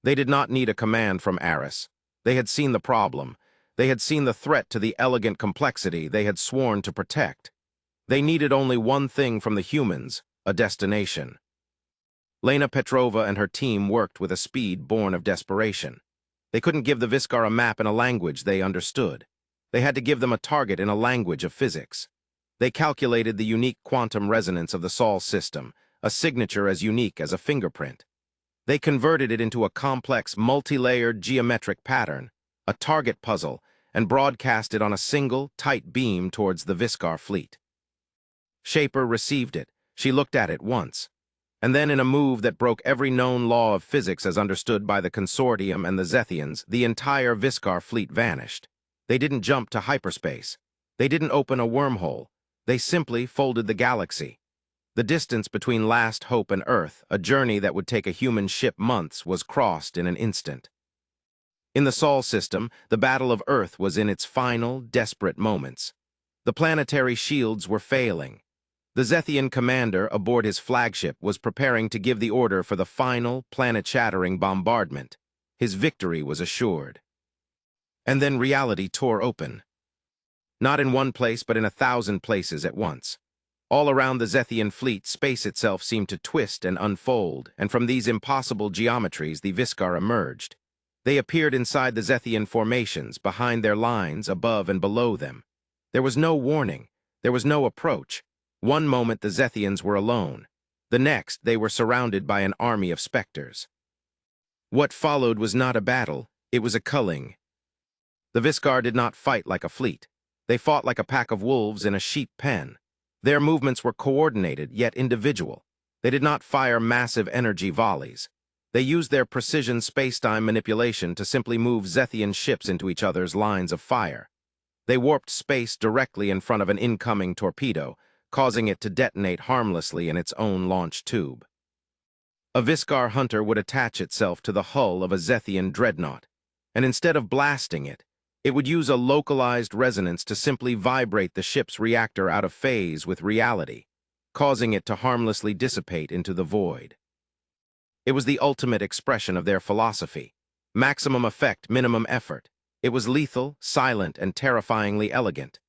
They did not need a command from Aris. They had seen the problem. They had seen the threat to the elegant complexity they had sworn to protect. They needed only one thing from the humans: a destination. Lena Petrova and her team worked with a speed born of desperation. They couldn't give the Viscar a map in a language they understood. They had to give them a target in a language of physics. They calculated the unique quantum resonance of the Sol system, a signature as unique as a fingerprint. They converted it into a complex, multi-layered geometric pattern, a target puzzle, and broadcast it on a single, tight beam towards the Viscar fleet. Shaper received it. She looked at it once. And then, in a move that broke every known law of physics as understood by the Consortium and the Zethians, the entire Viscar fleet vanished. They didn't jump to hyperspace. They didn't open a wormhole. They simply folded the galaxy. The distance between last hope and Earth, a journey that would take a human ship months, was crossed in an instant. In the Sol system, the Battle of Earth was in its final, desperate moments. The planetary shields were failing. The Zethian commander aboard his flagship was preparing to give the order for the final, planet-shattering bombardment. His victory was assured. And then reality tore open. Not in one place, but in 1,000 places at once. All around the Zethian fleet, space itself seemed to twist and unfold, and from these impossible geometries the Viscar emerged. They appeared inside the Zethian formations, behind their lines, above and below them. There was no warning. There was no approach. One moment the Zethians were alone. The next, they were surrounded by an army of specters. What followed was not a battle, it was a culling. The Viscar did not fight like a fleet. They fought like a pack of wolves in a sheep pen. Their movements were coordinated, yet individual. They did not fire massive energy volleys. They used their precision space-time manipulation to simply move Zethian ships into each other's lines of fire. They warped space directly in front of an incoming torpedo, causing it to detonate harmlessly in its own launch tube. A Viscar hunter would attach itself to the hull of a Zethian dreadnought, and instead of blasting it, it would use a localized resonance to simply vibrate the ship's reactor out of phase with reality, causing it to harmlessly dissipate into the void. It was the ultimate expression of their philosophy. Maximum effect, minimum effort. It was lethal, silent, and terrifyingly elegant.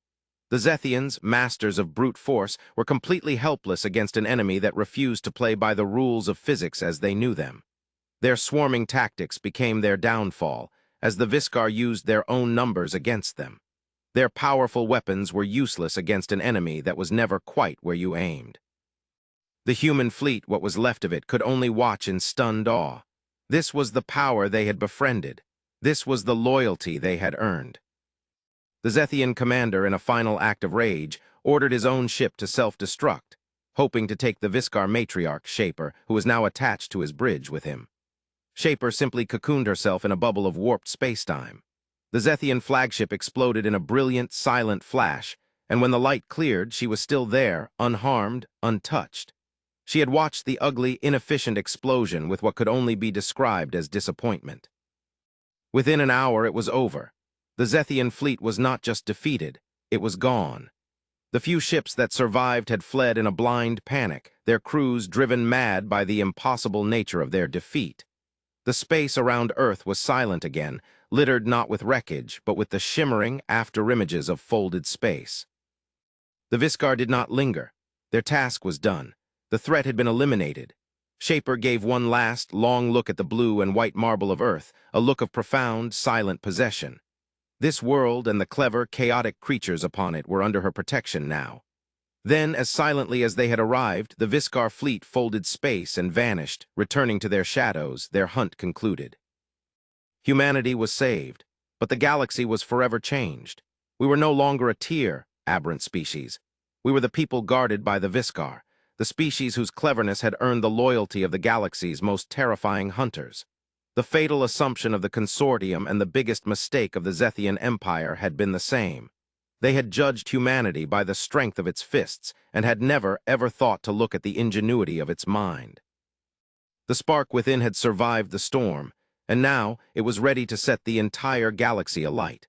The Zethians, masters of brute force, were completely helpless against an enemy that refused to play by the rules of physics as they knew them. Their swarming tactics became their downfall, as the Viscar used their own numbers against them. Their powerful weapons were useless against an enemy that was never quite where you aimed. The human fleet, what was left of it, could only watch in stunned awe. This was the power they had befriended. This was the loyalty they had earned. The Zethian commander, in a final act of rage, ordered his own ship to self-destruct, hoping to take the Viscar matriarch, Shaper, who was now attached to his bridge, with him. Shaper simply cocooned herself in a bubble of warped space-time. The Zethian flagship exploded in a brilliant, silent flash, and when the light cleared, she was still there, unharmed, untouched. She had watched the ugly, inefficient explosion with what could only be described as disappointment. Within an hour, it was over. The Zethian fleet was not just defeated, it was gone. The few ships that survived had fled in a blind panic, their crews driven mad by the impossible nature of their defeat. The space around Earth was silent again, littered not with wreckage, but with the shimmering afterimages of folded space. The Viscar did not linger. Their task was done. The threat had been eliminated. Shaper gave one last, long look at the blue and white marble of Earth, a look of profound, silent possession. This world and the clever, chaotic creatures upon it were under her protection now. Then, as silently as they had arrived, the Viscar fleet folded space and vanished, returning to their shadows, their hunt concluded. Humanity was saved, but the galaxy was forever changed. We were no longer a tier, aberrant species. We were the people guarded by the Viscar, the species whose cleverness had earned the loyalty of the galaxy's most terrifying hunters. The fatal assumption of the consortium and the biggest mistake of the Zethian Empire had been the same. They had judged humanity by the strength of its fists and had never, ever thought to look at the ingenuity of its mind. The spark within had survived the storm, and now it was ready to set the entire galaxy alight.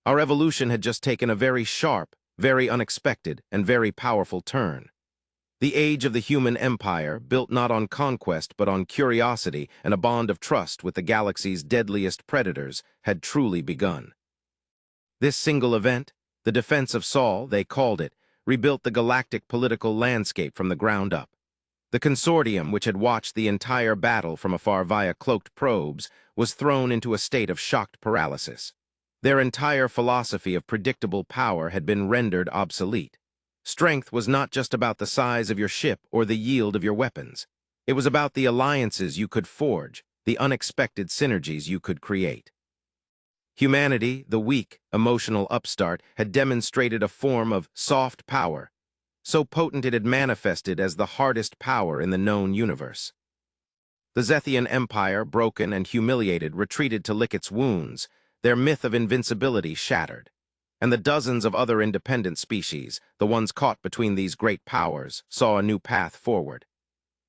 Our evolution had just taken a very sharp, very unexpected, and very powerful turn. The age of the human empire, built not on conquest but on curiosity and a bond of trust with the galaxy's deadliest predators, had truly begun. This single event, the defense of Sol, they called it, rebuilt the galactic political landscape from the ground up. The consortium, which had watched the entire battle from afar via cloaked probes, was thrown into a state of shocked paralysis. Their entire philosophy of predictable power had been rendered obsolete. Strength was not just about the size of your ship or the yield of your weapons. It was about the alliances you could forge, the unexpected synergies you could create. Humanity, the weak, emotional upstart, had demonstrated a form of soft power, so potent it had manifested as the hardest power in the known universe. The Zethian Empire, broken and humiliated, retreated to lick its wounds, their myth of invincibility shattered. And the dozens of other independent species, the ones caught between these great powers, saw a new path forward.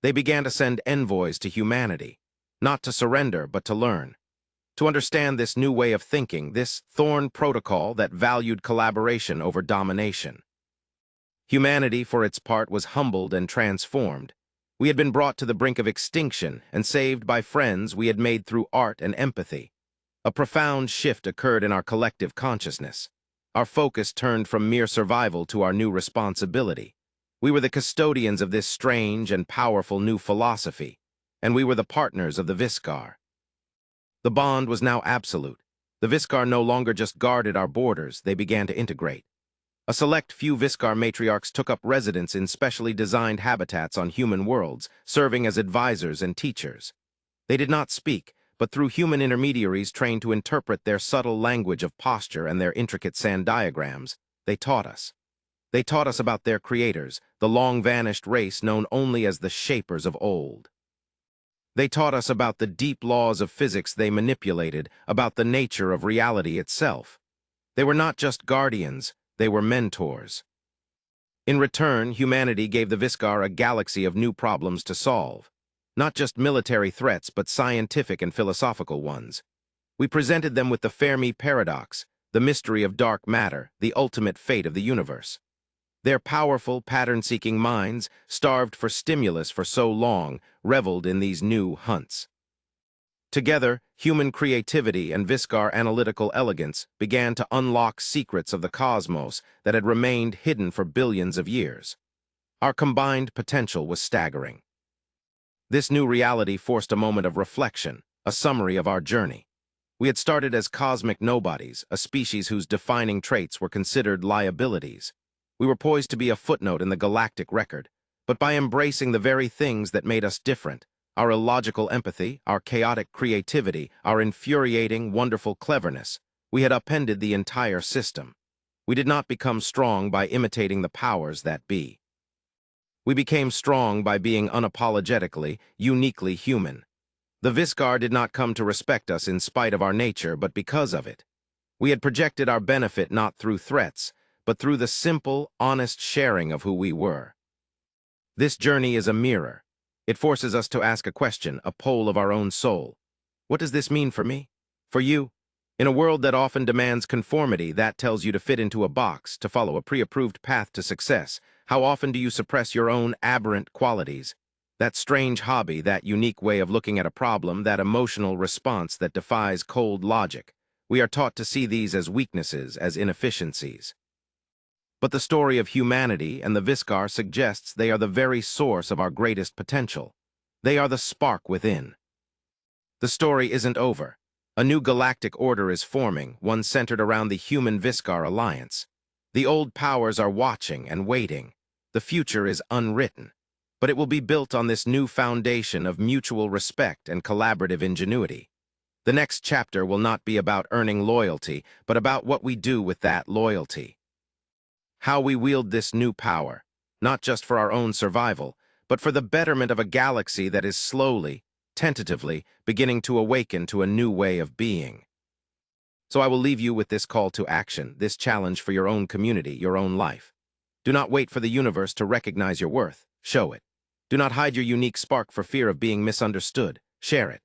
They began to send envoys to humanity, not to surrender but to learn. To understand this new way of thinking, this Thorn protocol that valued collaboration over domination. Humanity, for its part, was humbled and transformed. We had been brought to the brink of extinction and saved by friends we had made through art and empathy. A profound shift occurred in our collective consciousness. Our focus turned from mere survival to our new responsibility. We were the custodians of this strange and powerful new philosophy, and we were the partners of the Viscar. The bond was now absolute. The Viscar no longer just guarded our borders, they began to integrate. A select few Viscar matriarchs took up residence in specially designed habitats on human worlds, serving as advisors and teachers. They did not speak, but through human intermediaries trained to interpret their subtle language of posture and their intricate sand diagrams, they taught us. They taught us about their creators, the long-vanished race known only as the Shapers of old. They taught us about the deep laws of physics they manipulated, about the nature of reality itself. They were not just guardians, they were mentors. In return, humanity gave the Viscar a galaxy of new problems to solve. Not just military threats, but scientific and philosophical ones. We presented them with the Fermi paradox, the mystery of dark matter, the ultimate fate of the universe. Their powerful, pattern-seeking minds, starved for stimulus for so long, reveled in these new hunts. Together, human creativity and Viscar analytical elegance began to unlock secrets of the cosmos that had remained hidden for billions of years. Our combined potential was staggering. This new reality forced a moment of reflection, a summary of our journey. We had started as cosmic nobodies, a species whose defining traits were considered liabilities. We were poised to be a footnote in the galactic record, but by embracing the very things that made us different, our illogical empathy, our chaotic creativity, our infuriating, wonderful cleverness, we had upended the entire system. We did not become strong by imitating the powers that be. We became strong by being unapologetically, uniquely human. The Viscar did not come to respect us in spite of our nature, but because of it. We had projected our benefit not through threats, but through the simple, honest sharing of who we were. This journey is a mirror. It forces us to ask a question, a poll of our own soul. What does this mean for me? For you? In a world that often demands conformity, that tells you to fit into a box, to follow a pre-approved path to success, how often do you suppress your own aberrant qualities? That strange hobby, that unique way of looking at a problem, that emotional response that defies cold logic. We are taught to see these as weaknesses, as inefficiencies. But the story of humanity and the Viscar suggests they are the very source of our greatest potential. They are the spark within. The story isn't over. A new galactic order is forming, one centered around the human-Viscar alliance. The old powers are watching and waiting. The future is unwritten, but it will be built on this new foundation of mutual respect and collaborative ingenuity. The next chapter will not be about earning loyalty, but about what we do with that loyalty. How we wield this new power, not just for our own survival, but for the betterment of a galaxy that is slowly, tentatively, beginning to awaken to a new way of being. So I will leave you with this call to action, this challenge for your own community, your own life. Do not wait for the universe to recognize your worth. Show it. Do not hide your unique spark for fear of being misunderstood. Share it.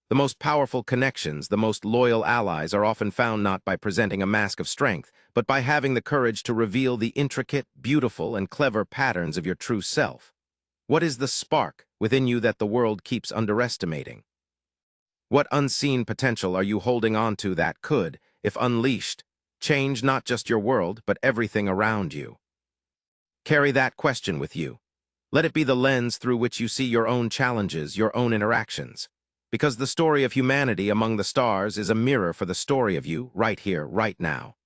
The most powerful connections, the most loyal allies are often found not by presenting a mask of strength, but by having the courage to reveal the intricate, beautiful, and clever patterns of your true self. What is the spark within you that the world keeps underestimating? What unseen potential are you holding on to that could, if unleashed, change not just your world, but everything around you? Carry that question with you. Let it be the lens through which you see your own challenges, your own interactions. Because the story of humanity among the stars is a mirror for the story of you, right here, right now.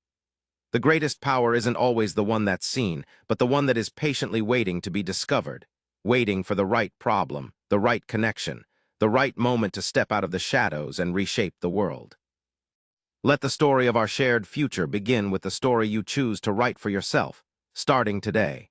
The greatest power isn't always the one that's seen, but the one that is patiently waiting to be discovered, waiting for the right problem, the right connection, the right moment to step out of the shadows and reshape the world. Let the story of our shared future begin with the story you choose to write for yourself, starting today.